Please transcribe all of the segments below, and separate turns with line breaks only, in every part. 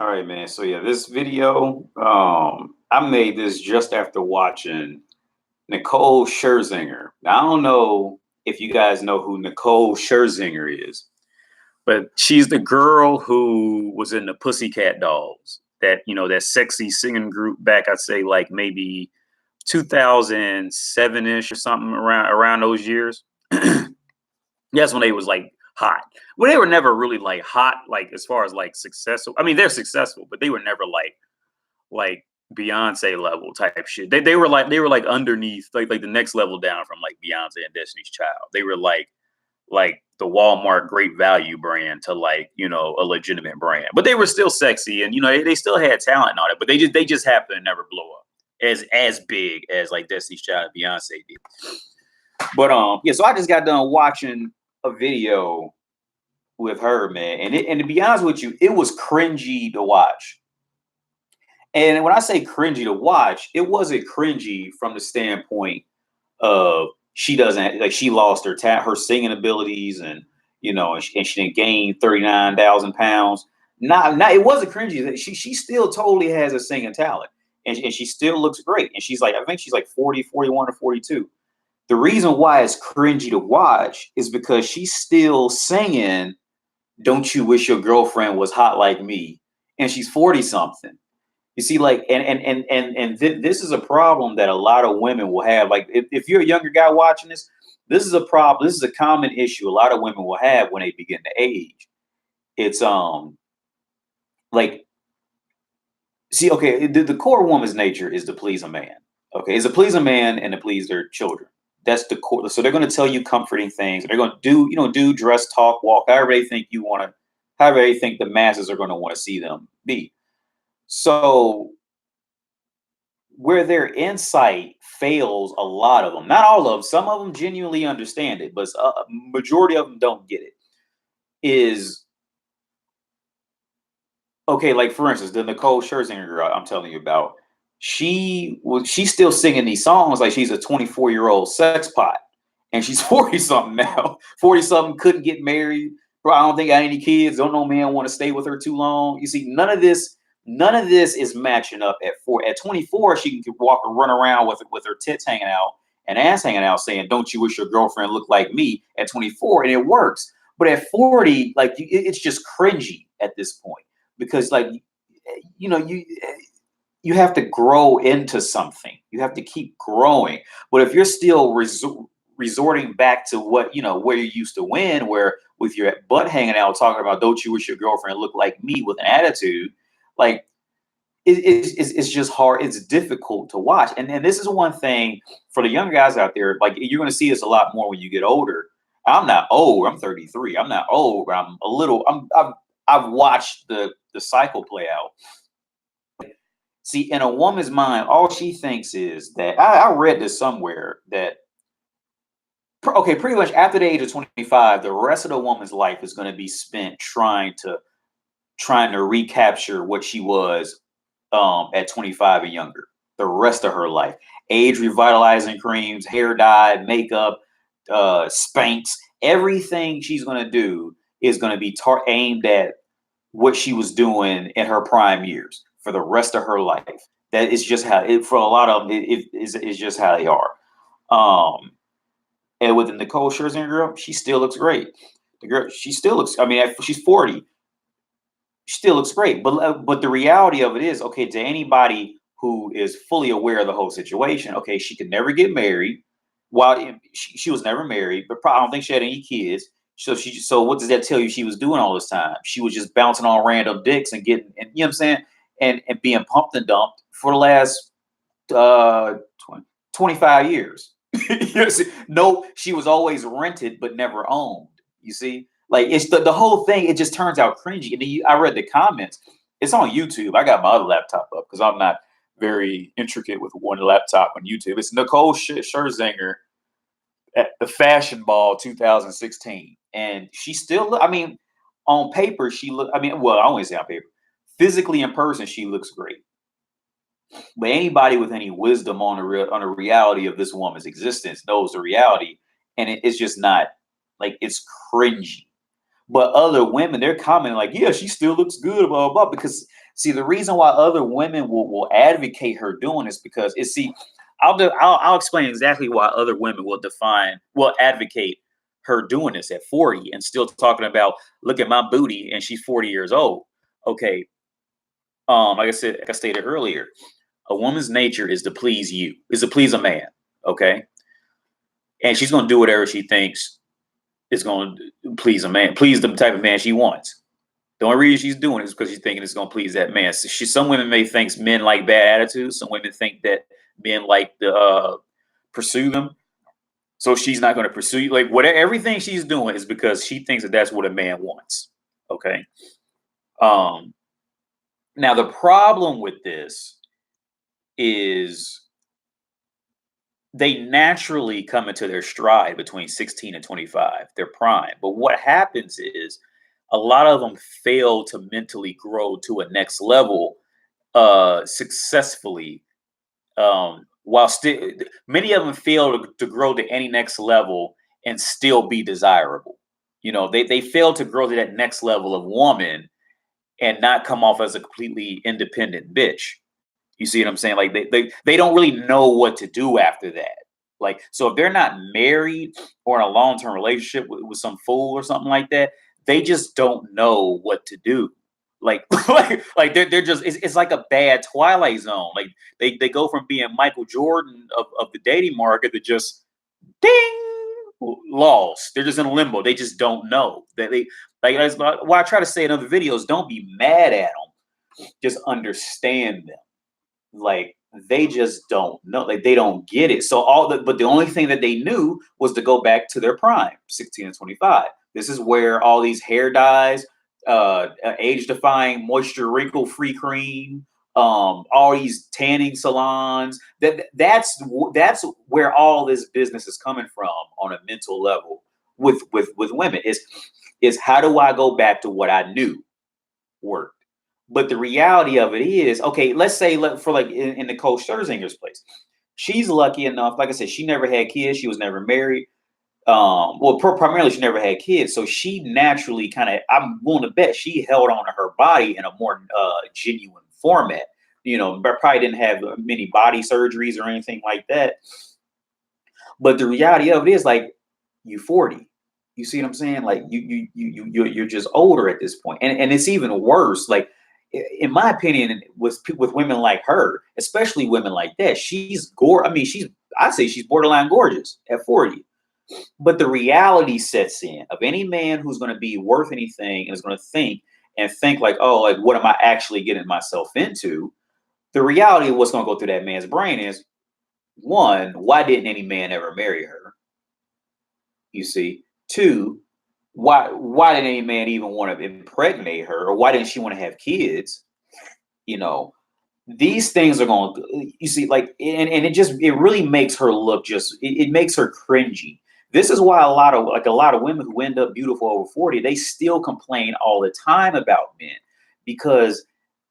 All right, man. So yeah, this video, I made this just after watching Nicole Scherzinger. Now, I don't know if you guys know who Nicole Scherzinger is, but she's the girl who was in the Pussycat Dolls, that sexy singing group back, I'd say like maybe 2007-ish or something around those years. That's when they was like hot. Well, they were never really like hot, like as far as like successful. I mean, they're successful, but they were never like Beyonce level type shit. They were like underneath, like the next level down from like Beyonce and Destiny's Child. They were like the Walmart Great Value brand to like a legitimate brand, but they were still sexy and they still had talent and all that. But they just happened to never blow up as big as like Destiny's Child and Beyonce did. But yeah, so I just got done watching a video with her, man, and to be honest with you, it was cringy to watch. And when I say cringy to watch, it wasn't cringy from the standpoint of she doesn't like she lost her singing abilities and she didn't gain 39,000 pounds. Not it wasn't cringy. She still totally has a singing talent and she still looks great. And she's like, I think she's like 40, 41 or 42. The reason why it's cringy to watch is because she's still singing "Don't You Wish Your Girlfriend Was Hot Like Me," and she's 40 something. You see, like, this is a problem that a lot of women will have. Like, if you're a younger guy watching this, this is a problem. This is a common issue a lot of women will have when they begin to age. It's like, see, okay, the core woman's nature is to please a man. Okay, is to please a man and to please their children. That's the core. So they're going to tell you comforting things. They're going to do, dress, talk, walk, however they think you want to, however they think the masses are going to want to see them be. So where their insight fails, a lot of them, not all of them, some of them genuinely understand it, but a majority of them don't get it. Is okay, like for instance, the Nicole Scherzinger girl I'm telling you about, she's still singing these songs like she's a 24-year-old sex pot, and she's 40 something now. 40 something, couldn't get married. Bro, I don't think got any kids. Don't no man want to stay with her too long. You see, none of this is matching up at 4. At 24, she can walk and run around with her tits hanging out and ass hanging out, saying, "Don't you wish your girlfriend looked like me?" At 24, and it works. But at 40, like it's just cringy at this point because like you know you have to grow into something. You have to keep growing. But if you're still resorting back to what where you used to win, where with your butt hanging out talking about "Don't you wish your girlfriend looked like me" with an attitude, like it's just hard. It's difficult to watch. And this is one thing for the young guys out there. Like you're going to see this a lot more when you get older. I'm not old. I'm 33. I'm not old. But I'm a little. I've watched the cycle play out. See, in a woman's mind, all she thinks is that I read this somewhere that okay, pretty much after the age of 25, the rest of the woman's life is going to be spent trying to recapture what she was at 25 and younger. The rest of her life, age revitalizing creams, hair dye, makeup, Spanx, everything she's going to do is going to be aimed at what she was doing in her prime years for the rest of her life. That is just how it for a lot of them. It is just how they are. Um, and with the Nicole Scherzinger girl, she still looks great. The girl, she still looks. I mean, she's 40. She still looks great. But the reality of it is, okay, to anybody who is fully aware of the whole situation, okay, she could never get married. While she was never married, but I don't think she had any kids. So what does that tell you? She was doing all this time. She was just bouncing on random dicks and getting, and you know what I'm saying, and being pumped and dumped for the last uh 25 years. You know, no, she was always rented but never owned. You see, like it's the whole thing. It just turns out cringy. And then I read the comments. It's on YouTube. I got my other laptop up because I'm not very intricate with one laptop on YouTube. It's Nicole Scherzinger at the Fashion Ball 2016, and she still. I mean, on paper she look. I mean, well, I always say on paper. Physically in person, she looks great. But anybody with any wisdom on the reality of this woman's existence knows the reality, and it's just not like it's cringy. But other women, they're commenting like, "Yeah, she still looks good," blah blah blah, because See, the reason why other women will advocate her doing this because I'll explain exactly why other women will advocate her doing this at 40 and still talking about look at my booty and she's 40 years old. Okay. Like I stated earlier, a woman's nature is to please you, is to please a man. Okay. And she's gonna do whatever she thinks is gonna please a man, please the type of man she wants. The only reason she's doing it is because she's thinking it's gonna please that man. So some women may think men like bad attitudes. Some women think that men like to pursue them. So she's not going to pursue you. Like whatever, everything she's doing is because she thinks that that's what a man wants. Okay. Um. Now the problem with this is they naturally come into their stride between 16 and 25, their prime. But what happens is a lot of them fail to mentally grow to a next level successfully. While still, many of them fail to grow to any next level and still be desirable. You know, they fail to grow to that next level of woman and not come off as a completely independent bitch. You see what I'm saying? Like they don't really know what to do after that. Like, so if they're not married or in a long-term relationship with some fool or something like that, they just don't know what to do. Like, like they're just it's like a bad Twilight Zone. Like they go from being Michael Jordan of the dating market to just ding lost. They're just in limbo. They just don't know. They like that's why I try to say in other videos, don't be mad at them. Just understand them. Like they just don't know. Like they don't get it. So but the only thing that they knew was to go back to their prime, 16 and 25. This is where all these hair dyes, age-defying moisture wrinkle-free cream, all these tanning salons. That's where all this business is coming from on a mental level with women. Is how do I go back to what I knew worked? But the reality of it is, okay, let's say for like in Nicole Scherzinger's place, she's lucky enough. Like I said, she never had kids. She was never married. Primarily she never had kids, so she naturally I'm willing to bet she held on to her body in a more genuine format. You know, but probably didn't have many body surgeries or anything like that. But the reality of it is, like, you 40. You see what I'm saying? Like you're just older at this point, and it's even worse. Like in my opinion, with women like her, especially women like that, I say she's borderline gorgeous at 40. But the reality sets in of any man who's going to be worth anything and is going to think like, oh, like what am I actually getting myself into? The reality of what's going to go through that man's brain is, one, why didn't any man ever marry her? You see. Two, why didn't any man even want to impregnate her, or why didn't she want to have kids? You know, these things are going, you see, like, and it really makes her look it makes her cringy. This is why a lot of women who end up beautiful over 40, they still complain all the time about men, because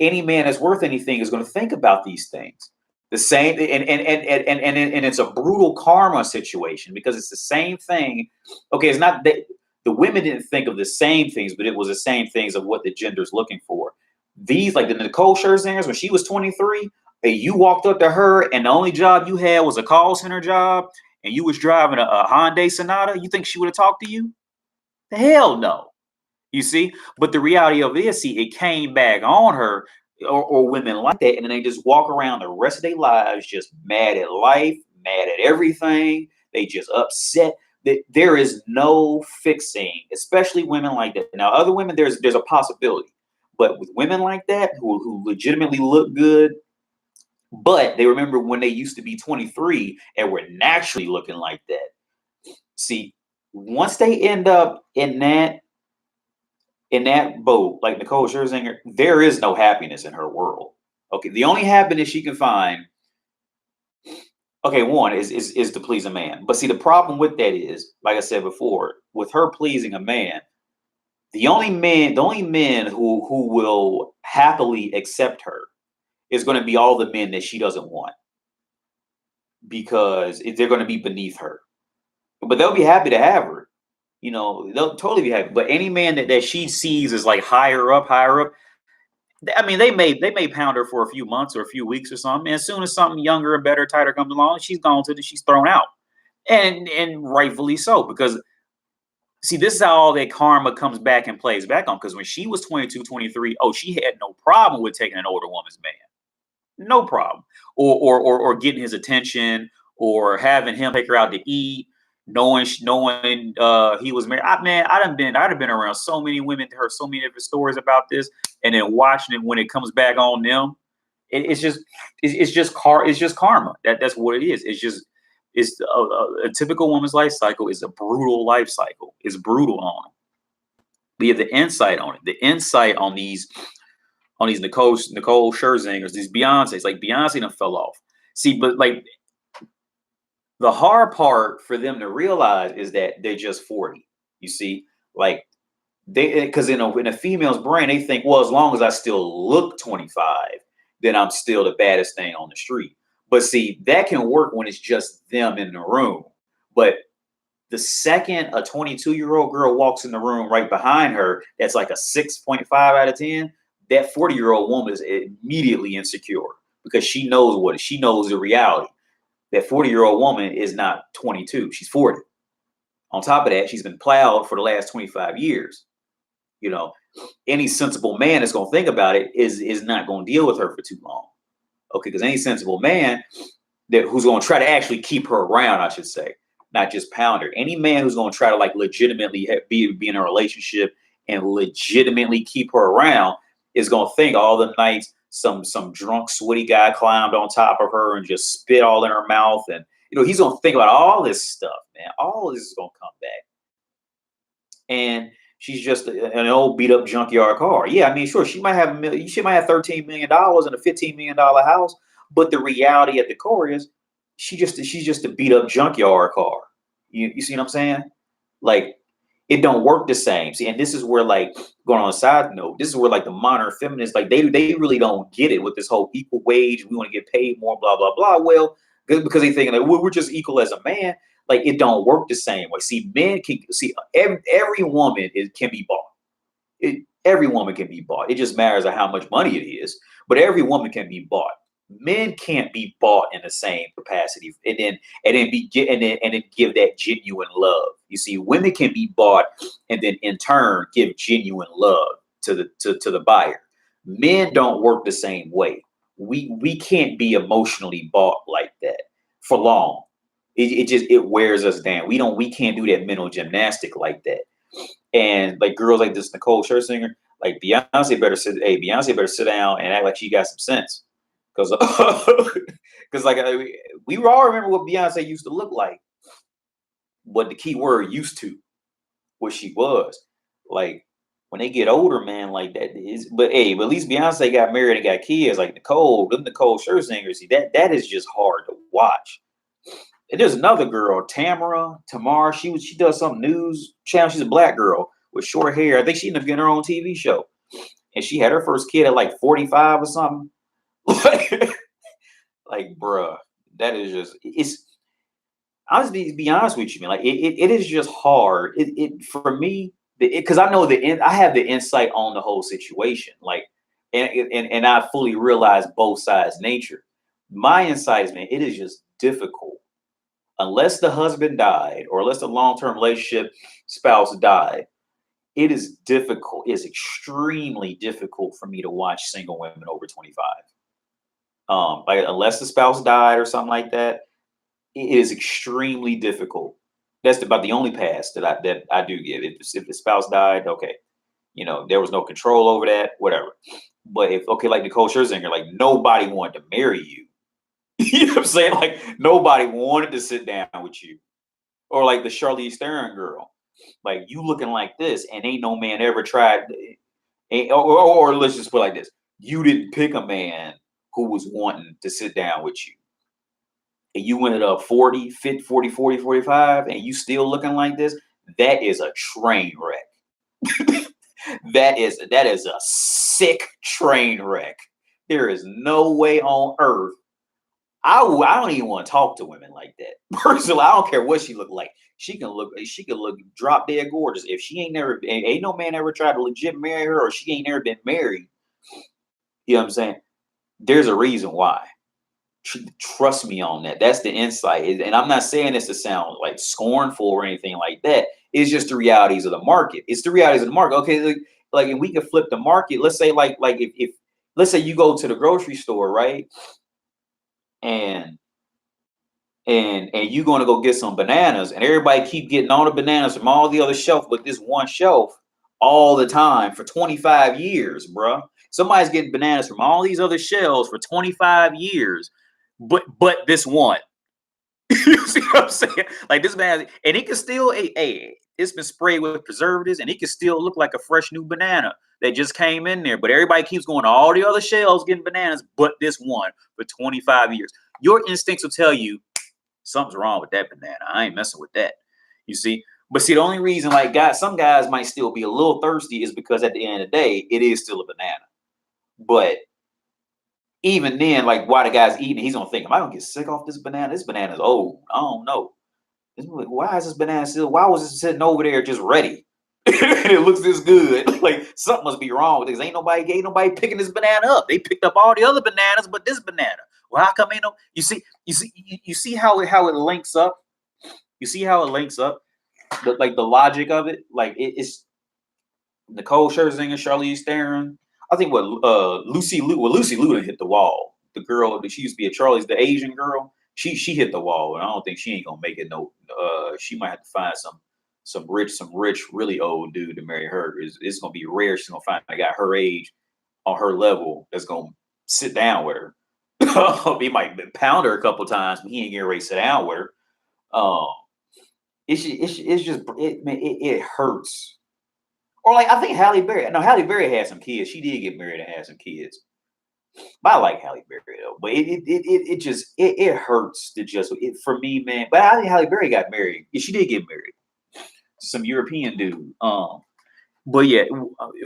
any man that's worth anything is going to think about these things. The same, and it's a brutal karma situation, because it's the same thing. Okay, it's not that the women didn't think of the same things, but it was the same things of what the gender's looking for. These, like the Nicole Scherzingers, when she was 23, and you walked up to her, and the only job you had was a call center job, and you was driving a Hyundai Sonata, you think she would have talked to you? The hell no. You see? But the reality of it is, see, it came back on her, or women like that, and then they just walk around the rest of their lives just mad at life, mad at everything. They just upset. There is no fixing, especially women like that. Now, other women, there's a possibility. But with women like that who legitimately look good, but they remember when they used to be 23 and were naturally looking like that. See, once they end up in that boat, like Nicole Scherzinger, there is no happiness in her world. Okay, the only happiness she can find, okay, one is to please a man. But see, the problem with that is, like I said before, with her pleasing a man, the only men who will happily accept her is going to be all the men that she doesn't want, because they're going to be beneath her. But they'll be happy to have her. They'll totally be happy. But any man that she sees as like higher up, I mean, they may pound her for a few months or a few weeks or something. And as soon as something younger and better, tighter comes along, she's gone to she's thrown out. And rightfully so, because see, this is how all that karma comes back and plays back on. Because when she was 22, 23, oh, she had no problem with taking an older woman's man. No problem. Or getting his attention or having him take her out to eat, knowing he was married. I'd have been around so many women, heard so many different stories about this, and then watching it when it comes back on them, it's just karma. That's what it is. It's a typical woman's life cycle is a brutal life cycle. It's brutal on them. We have the insight on it. The insight on these Nicole Scherzingers, these Beyonces, like Beyonce done fell off. See, but like the hard part for them to realize is that they're just 40. You see, like because in a female's brain, they think, well, as long as I still look 25, then I'm still the baddest thing on the street. But see, that can work when it's just them in the room. But the second a 22-year-old girl walks in the room right behind her, that's like a 6.5 out of 10. That 40-year-old woman is immediately insecure because she knows the reality. That 40-year-old woman is not 22, she's 40. On top of that, she's been plowed for the last 25 years. You know, any sensible man that's going to think about it is not going to deal with her for too long. Okay, because any sensible man who's going to try to actually keep her around, I should say, not just pound her. Any man who's going to try to like legitimately be in a relationship and legitimately keep her around is going to think all the nights some drunk, sweaty guy climbed on top of her and just spit all in her mouth. And, he's going to think about all this stuff, man. All of this is going to come back. And she's just an old beat up junkyard car. Yeah, I mean, sure, she might have $13 million in a $15 million house, but the reality at the core is she's just a beat up junkyard car. You see what I'm saying? Like, it don't work the same. See, and this is where, like, going on a side note, this is where like the modern feminists, like they really don't get it with this whole equal wage. We want to get paid more, blah blah blah. Well, because they thinking like we're just equal as a man. Like, it don't work the same way. See, men can see every woman can be bought. Every woman can be bought. It just matters of how much money it is. But every woman can be bought. Men can't be bought in the same capacity, and then give that genuine love. You see, women can be bought, and then in turn give genuine love to the buyer. Men don't work the same way. We can't be emotionally bought like that for long. It wears us down. We can't do that mental gymnastic like that. And like girls like this Nicole Scherzinger, like Beyonce better sit down and act like she got some sense. Because like we all remember what Beyonce used to look like. But the key word used to, what she was. Like, when they get older, man, like that is, but at least Beyonce got married and got kids. Like Nicole Scherzinger, see, that is just hard to watch. And there's another girl, Tamara. She does some news channel. She's a black girl with short hair. I think she ended up getting her own TV show. And she had her first kid at like 45 or something. Like, bruh, that is just, I'll just be honest with you, man. Like, it is just hard. It for me, because I know I have the insight on the whole situation. Like, and I fully realize both sides' nature. My insight is, man, it is just difficult. Unless the husband died or unless the long-term relationship spouse died, it is difficult. It's extremely difficult for me to watch single women over 25. Like, unless the spouse died or something like that, it is extremely difficult. That's about the only pass that I do give. If the spouse died, okay, there was no control over that, whatever. But like Nicole Scherzinger, like nobody wanted to marry you. You know what I'm saying? Like, nobody wanted to sit down with you. Or like the Charlize Theron girl. Like, you looking like this, and ain't no man ever tried. Or let's just put it like this. You didn't pick a man who was wanting to sit down with you. And you went up 40, 50, 40, 40, 45, and you still looking like this. That is a train wreck. That is a sick train wreck. There is no way on earth. I don't even want to talk to women like that. Personally, I don't care what she look like. She can look drop dead gorgeous. If she ain't no man ever tried to legit marry her, or she ain't never been married, You know what I'm saying? There's a reason why. Trust me on that. That's the insight. And I'm not saying this to sound like scornful or anything like that. It's just the realities of the market. It's the realities of the market. Okay, like if we can flip the market, let's say like if let's say you go to the grocery store, right? And and you're gonna go get some bananas, and everybody keep getting all the bananas from all the other shelf, but this one shelf all the time for 25 years, bruh. Somebody's getting bananas from all these other shelves for 25 years, but this one. You see what I'm saying? Like this man, and it can still, it's been sprayed with preservatives, and it can still look like a fresh new banana that just came in there. But everybody keeps going to all the other shelves getting bananas, but this one for 25 years. Your instincts will tell you something's wrong with that banana. I ain't messing with that. You see? But see, the only reason, like, some guys might still be a little thirsty is because at the end of the day, it is still a banana. But even then, like, while the guy's eating, he's gonna think, "Am I gonna get sick off this banana? This banana's old. I don't know. Why is this banana still? Why was it sitting over there just ready? And it looks this good. Like something must be wrong with this. Ain't nobody picking this banana up. They picked up all the other bananas, but this banana. Well, how come ain't no? You see how it links up. You see how it links up. The logic of it. Like it's Nicole Scherzinger, Charlize Theron. I think Lucy Liu hit the wall. The girl that she used to be a Charlie's, the Asian girl. She hit the wall, and I don't think she ain't gonna make it. No, she might have to find some rich, really old dude to marry her. It's gonna be rare. She's gonna find a guy her age on her level that's gonna sit down with her. He might pound her a couple times, but he ain't getting ready to sit down with her. Um, it's just it hurts. Or like I think Halle Berry. No, Halle Berry had some kids. She did get married and had some kids. But I like Halle Berry though. But it hurts to just for me, man. But I think Halle Berry got married. Yeah, she did get married. Some European dude. But yeah,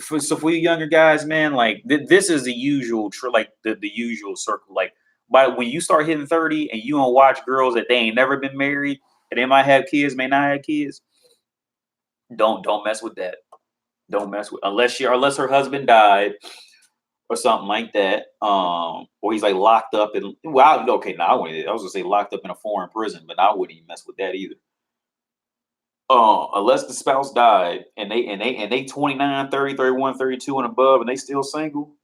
for you younger guys, man, like this is the usual like the usual circle. Like by when you start hitting 30 and you don't watch girls that they ain't never been married and they might have kids, may not have kids. Don't mess with that. Don't mess with unless her husband died or something like that. Or he's like locked up and okay, I was gonna say locked up in a foreign prison, but I wouldn't even mess with that either. Unless the spouse died and they 29, 30, 31, 32 and above and they still single,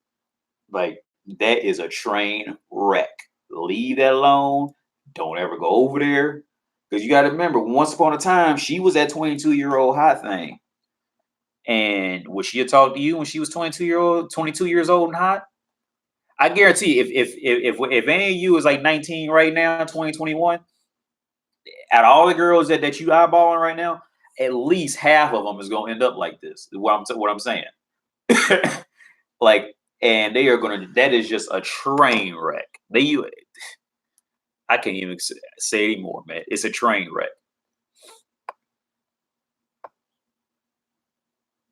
like that is a train wreck. Leave that alone. Don't ever go over there. Because you gotta remember, once upon a time, she was that 22-year-old hot thing. And would she have talked to you when she was 22 years old and hot? I guarantee if any of you is like 19 right now, 2021, out of all the girls that you eyeballing right now, at least half of them is gonna end up like this. What I'm saying. Like, and they are gonna. That is just a train wreck. I can't even say anymore, man. It's a train wreck.